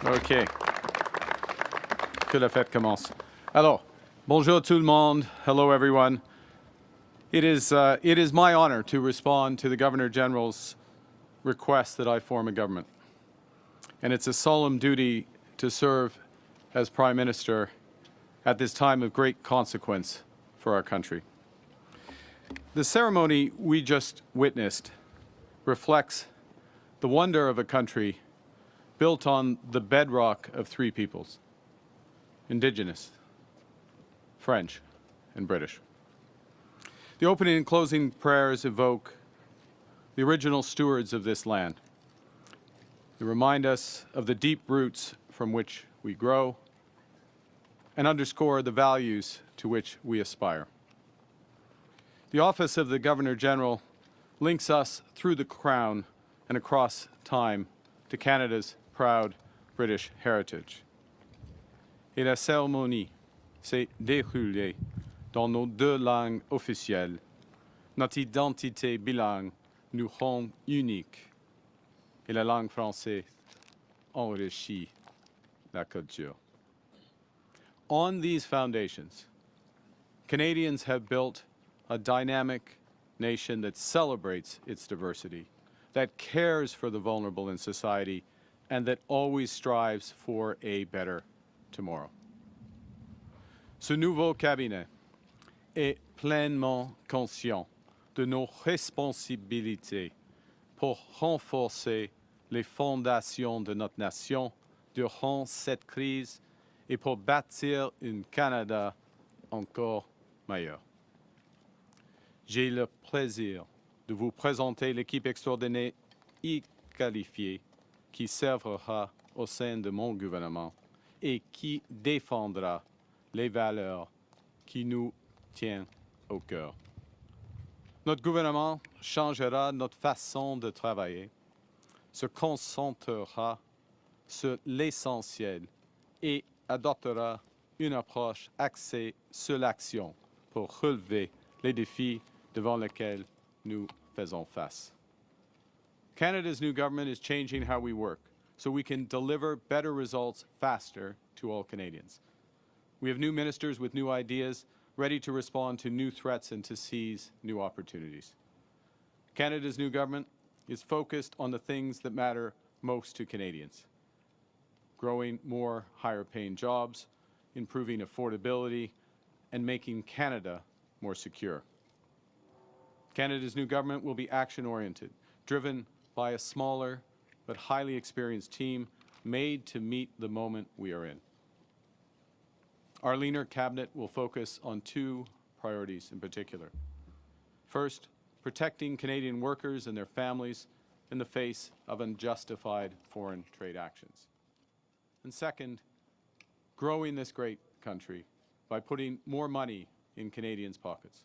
OK. Que la fête commence. Alors, bonjour tout le monde. Hello, everyone. It is my honor to respond to the Governor General's request that I form a government. And it's a solemn duty to serve as Prime Minister at this time of great consequence for our country. The ceremony we just witnessed reflects the wonder of a country built on the bedrock of three peoples: Indigenous, French, and British. The opening and closing prayers evoke the original stewards of this land. They remind us of the deep roots from which we grow and underscore the values to which we aspire. The office of the Governor General links us through the Crown and across time to Canada's proud British heritage. Et la cérémonie s'est déroulée dans nos deux langues officielles. Notre identité bilingue nous rend uniques et la langue française enrichit la culture. On these foundations, Canadians have built a dynamic nation that celebrates its diversity, that cares for the vulnerable in society, and that always strives for a better tomorrow. Ce nouveau cabinet est pleinement conscient de nos responsabilités pour renforcer les fondations de notre nation durant cette crise et pour bâtir un Canada encore meilleur. J'ai le plaisir de vous présenter l'équipe extraordinaire et qualifiée qui servira au sein de mon gouvernement et qui défendra les valeurs qui nous tiennent au cœur. Notre gouvernement changera notre façon de travailler, se concentrera sur l'essentiel et adoptera une approche axée sur l'action pour relever les défis devant lesquels nous faisons face. Canada's new government is changing how we work so we can deliver better results faster to all Canadians. We have new ministers with new ideas, ready to respond to new threats and to seize new opportunities. Canada's new government is focused on the things that matter most to Canadians: growing more higher-paying jobs, improving affordability, and making Canada more secure. Canada's new government will be action-oriented, driven by a smaller but highly experienced team made to meet the moment we are in. Our leaner cabinet will focus on two priorities in particular. First, protecting Canadian workers and their families in the face of unjustified foreign trade actions. And second, growing this great country by putting more money in Canadians' pockets,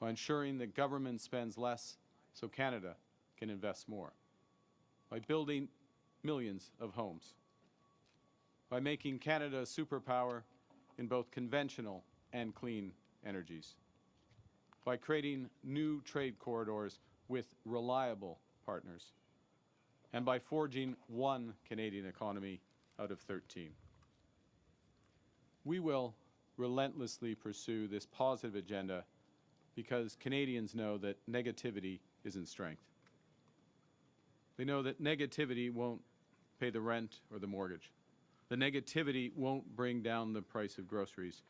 by ensuring that government spends less so Canada can invest more, by building millions of homes, by making Canada a superpower in both conventional and clean energies, by creating new trade corridors with reliable partners, and by forging one Canadian economy out of 13. We will relentlessly pursue this positive agenda because Canadians know that negativity isn't strength. They know that negativity won't pay the rent or the mortgage. The negativity won't bring down the price of groceries.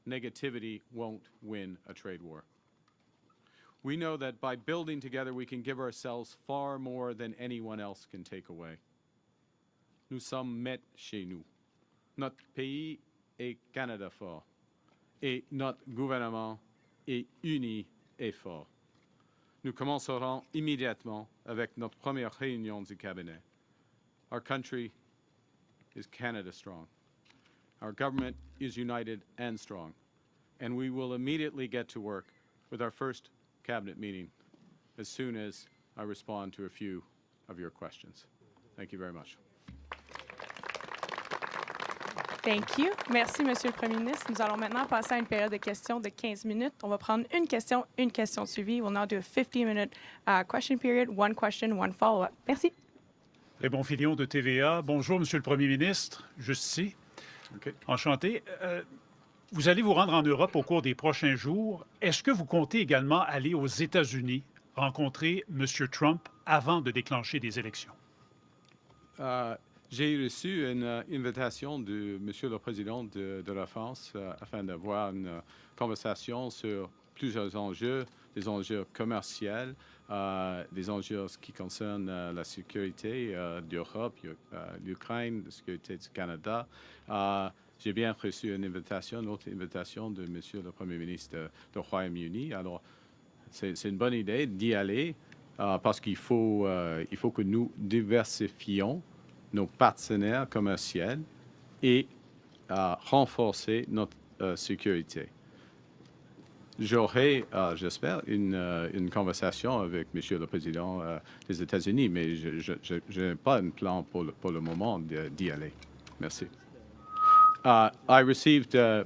Negativity won't win a trade war. We know that by building together, we can give ourselves far more than anyone else can take away. Nous sommes maîtres chez nous. Notre pays est Canada fort. Et notre gouvernement est uni et fort. Nous commencerons immédiatement avec notre première réunion du cabinet. Our country is Canada strong. Our government is united and strong. And we will immediately get to work with our first cabinet meeting as soon as I respond to a few of your questions. Thank you very much. Thank you. Merci, Monsieur le Premier ministre. Nous allons maintenant passer à une période de questions de 15 minutes. On va prendre une question suivie. We'll now do a 15-minute question period, one question, one follow-up. Merci. Raymond Filion de TVA. Bonjour, Monsieur le Premier ministre. Juste ici. Okay. Enchanté. Vous allez vous rendre en Europe au cours des prochains jours. Est-ce que vous comptez également aller aux États-Unis rencontrer M. Trump avant de déclencher des élections? J'ai reçu une invitation de Monsieur le Président de la France afin d'avoir une conversation sur plusieurs enjeux, des enjeux commerciaux, des enjeux qui concernent la sécurité d'Europe, l'Ukraine, la sécurité du Canada. J'ai bien reçu une autre invitation de Monsieur le Premier ministre du Royaume-Uni. Alors, c'est une bonne idée d'y aller parce qu'il faut que nous diversifions nos partenaires commerciaux et renforcer notre sécurité. J'aurai, j'espère, une conversation avec M. le Président des États-Unis, mais je n'ai pas un plan pour le moment d'y aller. Merci. I received the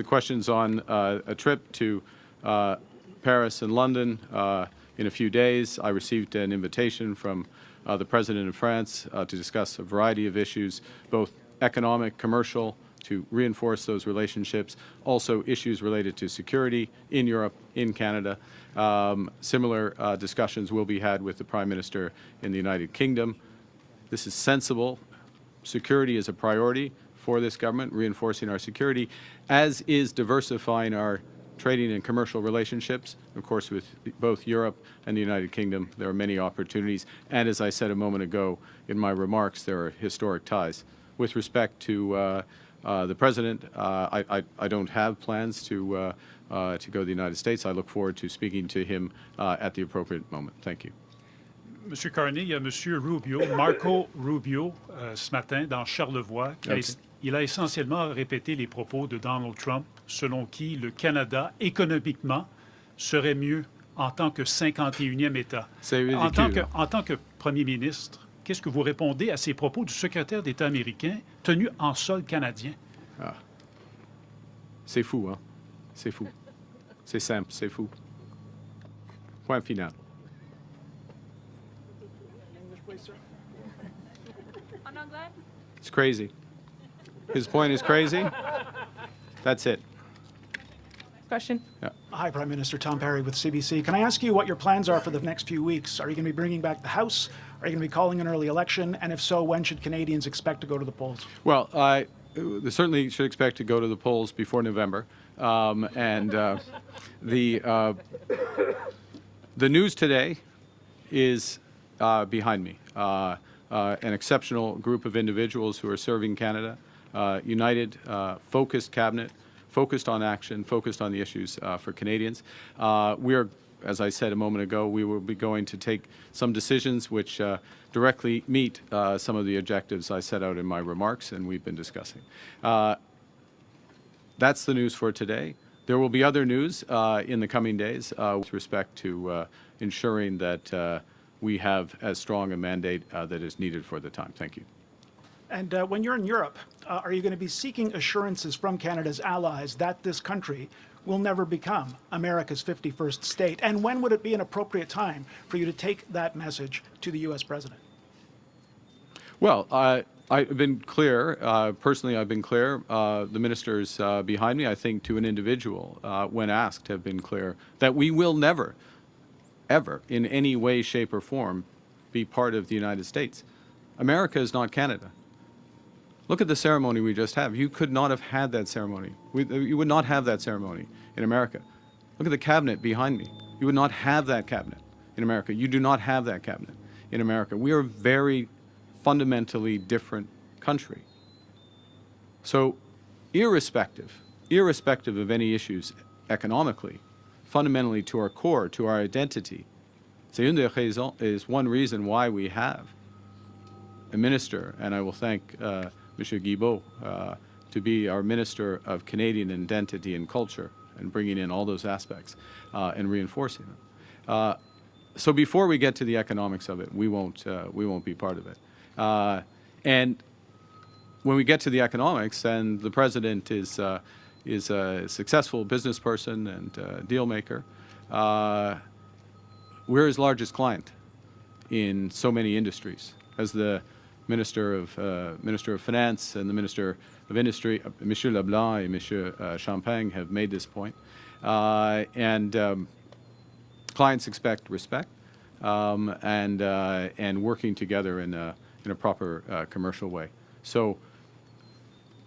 questions on a trip to Paris and London in a few days. I received an invitation from the President of France to discuss a variety of issues, both economic, commercial, to reinforce those relationships, also issues related to security in Europe, in Canada. Similar discussions will be had with the Prime Minister in the United Kingdom. This is sensible. Security is a priority for this government, reinforcing our security, as is diversifying our trading and commercial relationships. Of course, with both Europe and the United Kingdom, there are many opportunities. And as I said a moment ago in my remarks, there are historic ties. With respect to the President, I don't have plans to go to the United States. I look forward to speaking to him at the appropriate moment. Thank you. Monsieur Carney, il y a Monsieur Rubio, Marco Rubio, ce matin dans Charlevoix. Il a essentiellement répété les propos de Donald Trump, selon qui le Canada, économiquement, serait mieux en tant que 51e État. C'est ridicule. En tant que Premier ministre, qu'est-ce que vous répondez à ces propos du secrétaire d'État américain tenus en sol canadien? Ah. C'est fou, hein? C'est fou. C'est simple, c'est fou. Point final. It's crazy. His point is crazy. That's it. Question. Yeah. Hi, Prime Minister Tom Perry with CBC. Can I ask you what your plans are for the next few weeks? Are you going to be bringing back the House? Are you going to be calling an early election? And if so, when should Canadians expect to go to the polls? Well, they certainly should expect to go to the polls before November. The news today is behind me. An exceptional group of individuals who are serving Canada, united, focused cabinet, focused on action, focused on the issues for Canadians. We are, as I said a moment ago, we will be going to take some decisions which directly meet some of the objectives I set out in my remarks and we've been discussing. That's the news for today. There will be other news in the coming days with respect to ensuring that we have as strong a mandate that is needed for the time. Thank you. And when you're in Europe, are you going to be seeking assurances from Canada's allies that this country will never become America's 51st state? And when would it be an appropriate time for you to take that message to the U.S. president? Well, I've been clear, personally I've been clear, the ministers behind me, I think to an individual, when asked, have been clear that we will never, ever, in any way, shape, or form, be part of the United States. America is not Canada. Look at the ceremony we just had. You could not have had that ceremony. You would not have that ceremony in America. Look at the cabinet behind me. You would not have that cabinet in America. You do not have that cabinet in America. We are a very fundamentally different country. So irrespective of any issues economically, fundamentally to our core, to our identity, c'est une des raisons, is one reason why we have a minister, and I will thank Mr. Guilbeault to be our Minister of Canadian Identity and Culture and bringing in all those aspects and reinforcing them. So before we get to the economics of it, we won't be part of it. And when we get to the economics, then the president is a successful business person and deal maker. We're his largest client in so many industries. as the Minister of Finance and the Minister of Industry, Monsieur Leblanc and Monsieur Champagne have made this point. And clients expect respect and working together in a proper commercial way. So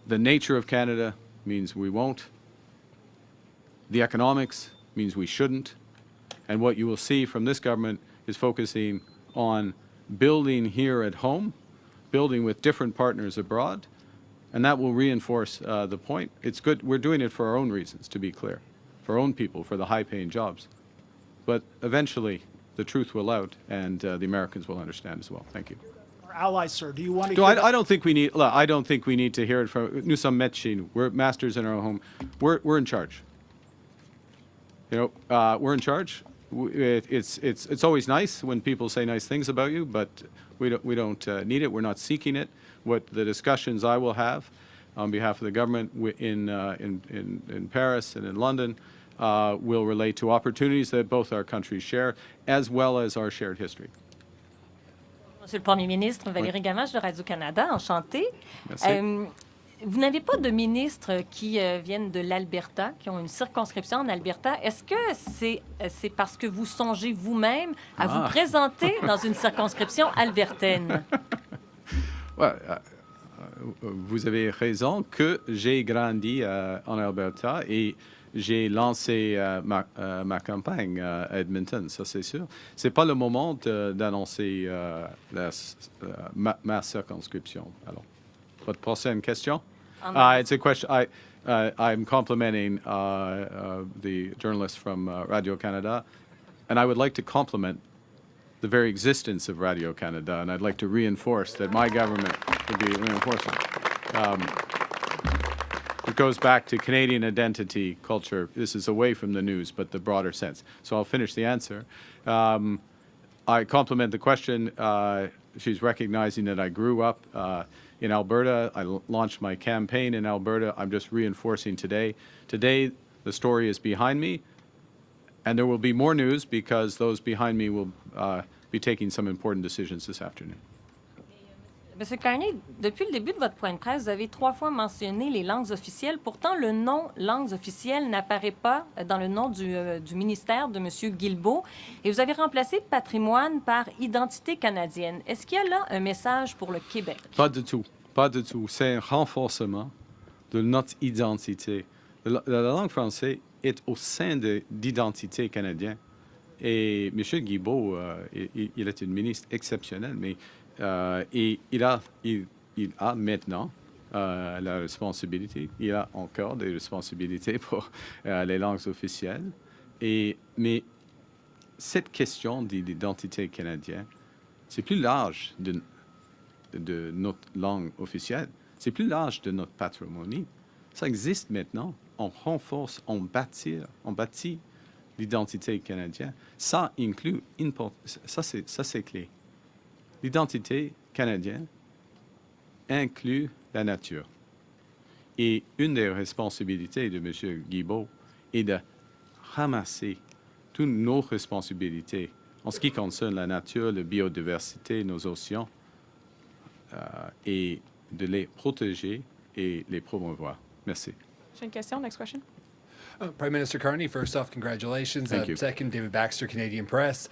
the nature of Canada means we won't. The economics means we shouldn't. And what you will see from this government is focusing on building here at home, building with different partners abroad, and that will reinforce the point. It's good. We're doing it for our own reasons, to be clear, for our own people, for the high-paying jobs. But eventually, the truth will out, and the Americans will understand as well. Thank you. Our allies, sir, do you want to No, hear I don't think we need. Look, I don't think we need to hear it from. Nous sommes maîtres chez nous. We're masters in our home. We're in charge. You know, we're in charge. It's always nice when people say nice things about you, but we don't need it. We're not seeking it. What the discussions I will have on behalf of the government in Paris and in London will relate to opportunities that both our countries share, as well as our shared history. Monsieur le Premier ministre, Valérie Gamache de Radio-Canada, enchantée. Merci. Vous n'avez pas de ministres qui viennent de l'Alberta, qui ont une circonscription en Alberta. Est-ce que c'est parce que vous songez vous-même à vous présenter dans une circonscription albertaine? Ouais, vous avez raison que j'ai grandi en Alberta et j'ai lancé ma campagne à Edmonton, ça c'est sûr. C'est pas le moment d'annoncer ma circonscription. Alors, votre prochaine question? It's a question. I'm complimenting the journalist from Radio-Canada, and I would like to compliment the very existence of Radio-Canada, and I'd like to reinforce that my government would be reinforcing. It goes back to Canadian identity, culture. This is away from the news, but the broader sense. So I'll finish the answer. I compliment the question. She's recognizing that I grew up in Alberta. I launched my campaign in Alberta. I'm just reinforcing today. Today, the story is behind me, and there will be more news because those behind me will be taking some important decisions this afternoon. Monsieur Carney, depuis le début de votre point de presse, vous avez 3 fois mentionné les langues officielles. Pourtant, le nom langues officielles n'apparaît pas dans le nom du ministère de M. Guilbeault. Et vous avez remplacé patrimoine par identité canadienne. Est-ce qu'il y a là un message pour le Québec? Pas du tout. Pas du tout. C'est un renforcement de notre identité. La langue française est au sein de l'identité canadienne. Et M. Guilbeault, il est un ministre exceptionnel, mais et il a maintenant la responsabilité, il a encore des responsabilités pour les langues officielles. Mais cette question de l'identité canadienne, c'est plus large de notre langue officielle, c'est plus large de notre patrimoine. Ça existe maintenant. On renforce, on bâtit l'identité canadienne. Ça inclut, ça c'est clé. L'identité canadienne inclut la nature. Et une des responsabilités de M. Guilbeault est de ramasser toutes nos responsabilités en ce qui concerne la nature, la biodiversité, nos océans, et de les protéger et les promouvoir. Merci. J'ai une question. Next question. Prime Minister Carney, first off, congratulations. Thank you. Second, David Baxter, Canadian Press.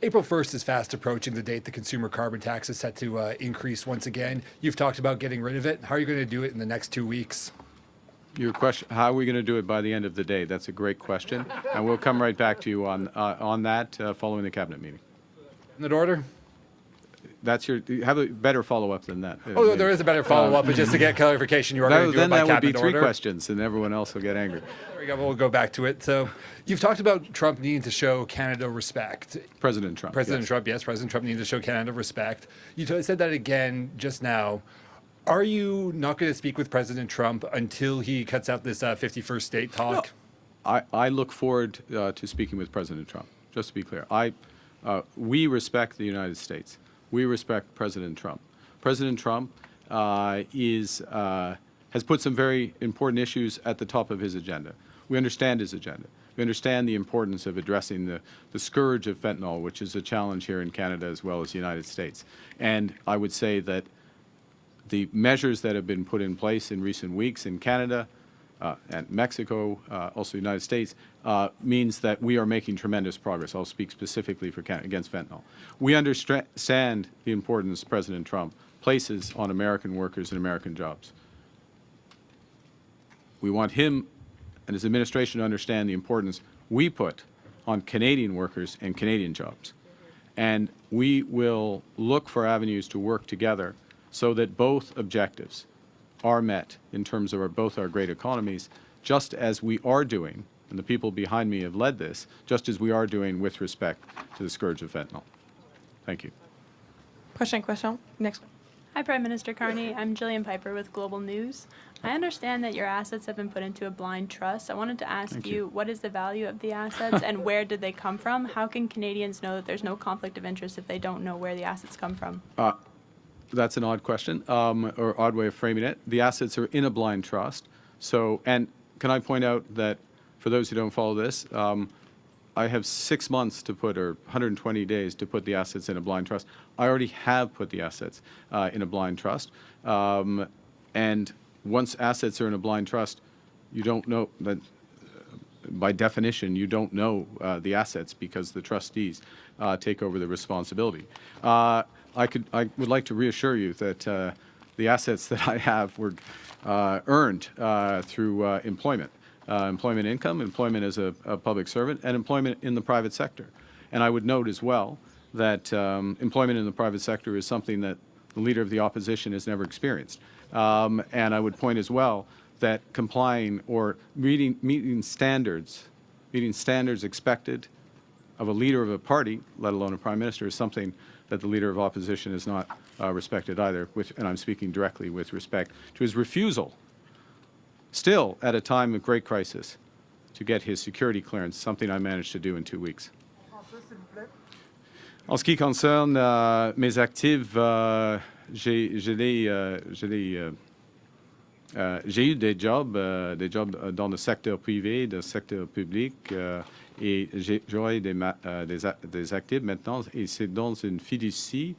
April 1st is fast approaching, the date the consumer carbon tax is set to increase once again. You've talked about getting rid of it. How are you going to do it in the next 2 weeks? Your question, how are we going to do it by the end of the day? That's a great question. And we'll come right back to you on that following the cabinet meeting. In that order? That's you have a better follow-up than that. Oh, there is a better follow-up, but just to get clarification, you are going to do Then it by that would be cabinet 3 order? questions, and everyone else will get angry. There we go. We'll go back to it. So you've talked about Trump needing to show Canada respect. President Trump. President yes. Trump, yes, President Trump needs to show Canada respect. You said that again just now. Are you not going to speak with President Trump until he cuts out this 51st state talk? No. I look forward to speaking with President Trump, just to be clear. We respect the United States. We respect President Trump. President Trump has put some very important issues at the top of his agenda. We understand his agenda. We understand the importance of addressing the scourge of fentanyl, which is a challenge here in Canada as well as the United States. And I would say that the measures that have been put in place in recent weeks in Canada and Mexico, also the United States, means that we are making tremendous progress. I'll speak specifically for Canada against fentanyl. We understand the importance President Trump places on American workers and American jobs. We want him and his administration to understand the importance we put on Canadian workers and Canadian jobs. And we will look for avenues to work together so that both objectives are met in terms of both our great economies, just as we are doing, and the people behind me have led this, just as we are doing with respect to the scourge of fentanyl. Thank you. Prochaine question. Next one. Hi, Prime Minister Carney. I'm Jillian Piper with Global News. I understand that your assets have been put into a blind trust. I wanted to ask Thank you, you. what is the value of the assets and where did they come from? How can Canadians know that there's no conflict of interest if they don't know where the assets come from? That's an odd question, or odd way of framing it. The assets are in a blind trust. So, and can I point out that for those who don't follow this, I have 6 months to put, or 120 days to put the assets in a blind trust. I already have put the assets in a blind trust. And once assets are in a blind trust, you don't know that, by definition, you don't know the assets because the trustees take over the responsibility. I would like to reassure you that the assets that I have were earned through employment. Employment income, employment as a public servant, and employment in the private sector. And I would note as well that employment in the private sector is something that the Leader of the Opposition has never experienced. And I would point as well that complying or meeting standards expected of a leader of a party, let alone a Prime Minister, is something that the Leader of Opposition has not respected either, and I'm speaking directly with respect to his refusal, still at a time of great crisis, to get his security clearance, something I managed to do in 2 weeks. En ce qui concerne mes actifs, j'ai eu des jobs dans le secteur privé, dans le secteur public, et j'aurai des actifs maintenant, et c'est dans une fiducie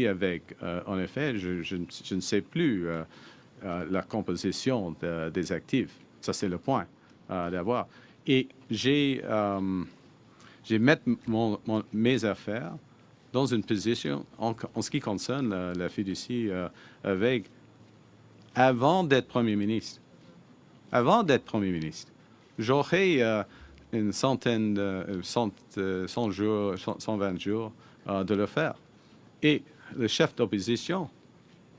avec, en effet, je ne sais plus la composition des actifs. Ça, c'est le point d'avoir. Et j'ai mis mes affaires dans une position, en ce qui concerne la fiducie avec, avant d'être Premier ministre. Avant d'être Premier ministre, j'aurais une centaine, 100 jours, 120 jours de le faire. Et le chef d'opposition,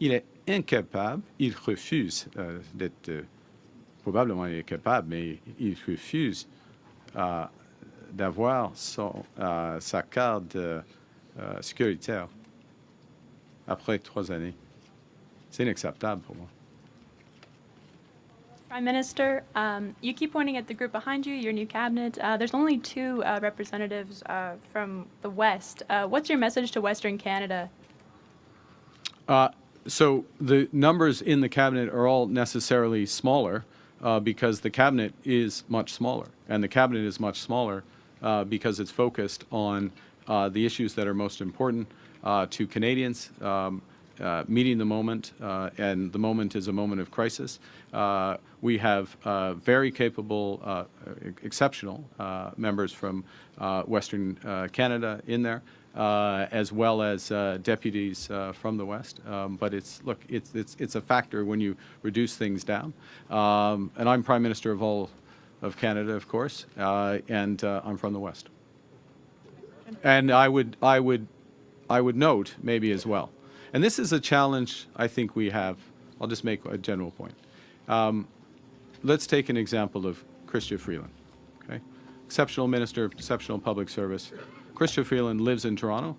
il est incapable, il refuse d'être, probablement il est capable, mais il refuse d'avoir sa carte sécuritaire après 3 années. C'est inacceptable pour moi. Prime Minister, you keep pointing at the group behind you, your new cabinet. There's only 2 representatives from the West. What's your message to Western Canada? So the numbers in the cabinet are all necessarily smaller because the cabinet is much smaller. And the cabinet is much smaller because it's focused on the issues that are most important to Canadians, meeting the moment, and the moment is a moment of crisis. We have very capable, exceptional members from Western Canada in there, as well as deputies from the West. But it's a factor when you reduce things down. And I'm Prime Minister of all of Canada, of course, and I'm from the West. And I would note maybe as well. And this is a challenge I think we have. I'll just make a general point. Let's take an example of Chrystia Freeland. Okay? Exceptional minister, exceptional public service. Chrystia Freeland lives in Toronto.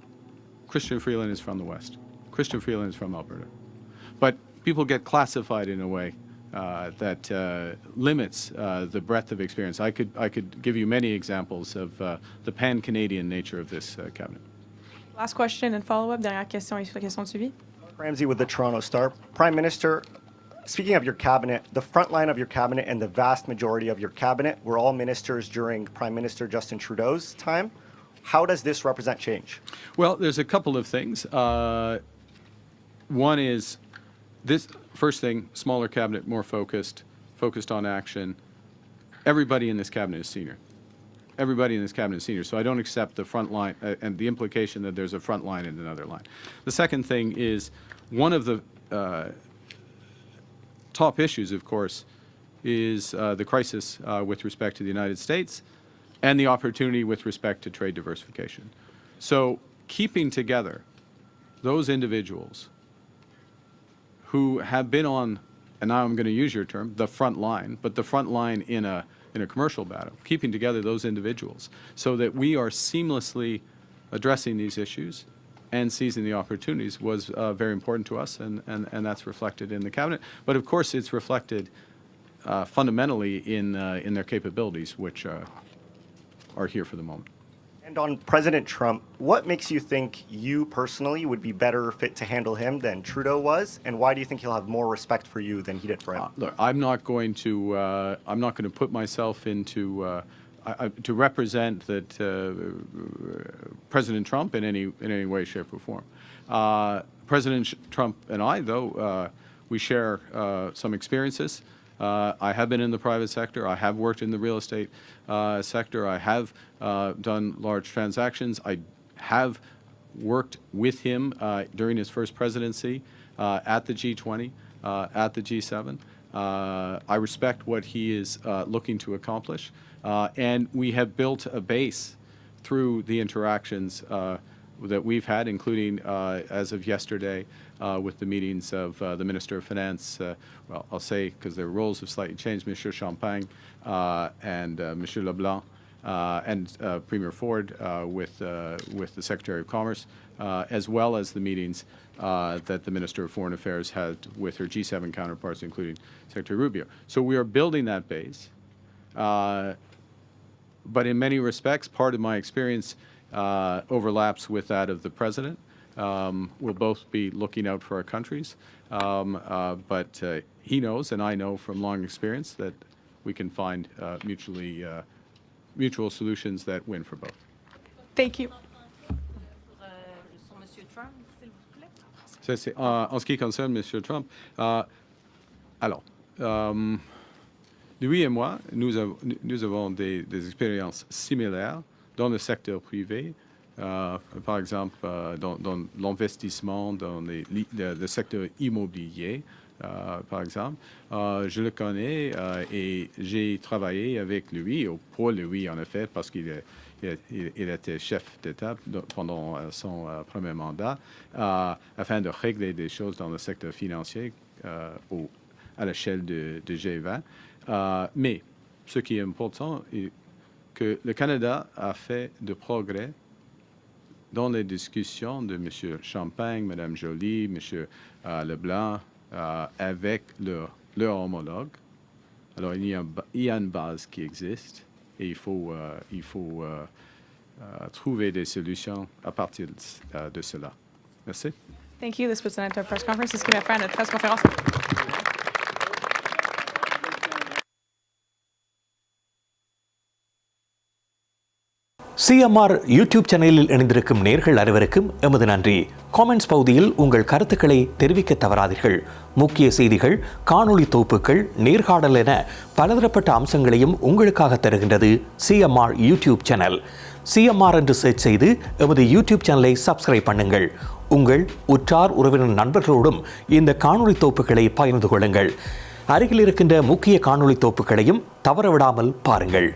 Chrystia Freeland is from the West. Chrystia Freeland is from Alberta. But people get classified in a way that limits the breadth of experience. I could give you many examples of the pan-Canadian nature of this cabinet. Last question and follow-up. Dernière question et sur la question de suivi. Ramsey with the Toronto Star. Prime Minister, Speaking of your cabinet, the front line of your cabinet and the vast majority of your cabinet were all ministers during Prime Minister Justin Trudeau's time. How does this represent change? Well, there's a couple of things. One is this first thing, smaller cabinet, more focused on action. Everybody in this cabinet is senior. Everybody in this cabinet is senior, so I don't accept the front line and the implication that there's a front line and another line. The second thing is one of the top issues, of course, is the crisis with respect to the United States and the opportunity with respect to trade diversification. So keeping together those individuals who have been on, and now I'm going to use your term, the front line, but the front line in a commercial battle, keeping together those individuals so that we are seamlessly addressing these issues and seizing the opportunities was very important to us, and that's reflected in the cabinet. But of course, it's reflected fundamentally in their capabilities, which are here for the moment. And on President Trump, what makes you think you personally would be better fit to handle him than Trudeau was, and why do you think he'll have more respect for you than he did for him? Look, I'm not going to put myself into to represent that President Trump in any way, shape, or form. President Trump and I, though, we share some experiences. I have been in the private sector. I have worked in the real estate sector. I have done large transactions. I have worked with him during his first presidency at the G20, at the G7. I respect what he is looking to accomplish. And we have built a base through the interactions that we've had, including as of yesterday with the meetings of the Minister of Finance, well, I'll say, because their roles have slightly changed, Monsieur Champagne and Monsieur Leblanc, and Premier Ford with the Secretary of Commerce, as well as the meetings that the Minister of Foreign Affairs had with her G7 counterparts, including Secretary Rubio. So we are building that base. But in many respects, part of my experience overlaps with that of the President. We'll both be looking out for our countries. But he knows, and I know from long experience, that we can find mutual solutions that win for both. Thank you. Sur Monsieur Trump, s'il vous plaît. Ça, c'est, en ce qui concerne M. Trump, alors, lui et moi, nous avons des expériences similaires dans le secteur privé, par exemple dans l'investissement dans le secteur immobilier, par exemple. Je le connais et j'ai travaillé avec lui, ou pour lui en effet, parce qu'il était chef d'État pendant son premier mandat, afin de régler des choses dans le secteur financier à l'échelle de G20. Mais ce qui est important est que le Canada a fait de progrès dans les discussions de M. Champagne, Mme Joly, M. Leblanc, avec leur homologue. Alors, il y a une base qui existe et il faut trouver des solutions à partir de cela. Merci. Thank you. This puts an end to our press conference. C'est ce qui met fin à notre presse conférence. CMR YouTube சேனலில் இணைந்திருக்கும் நேர்கள் அனைவருக்கும் எமது நன்றி. Comments பகுதியில் உங்கள் கருத்துக்களை தெரிவிக்க தவறாதீர்கள். முக்கிய செய்திகள், காணொளி தொகுப்புகள், நேர்காணல் என பலதரப்பட்ட அம்சங்களையும் உங்களுக்காக தருகின்றது CMR யூடியூப் சேனல். CMR என்று சர்ச் செய்து எமது யூடியூப் சேனலை சப்ஸ்கிரைப் பண்ணுங்கள். உங்கள் உற்றார் உறவினர் நண்பர்களோடும் இந்த காணொளி தொகுப்புகளை பகிர்ந்து கொள்ளுங்கள். அருகில் இருக்கின்ற முக்கிய காணொளி தொகுப்புகளையும் தவறவிடாமல் பாருங்கள்.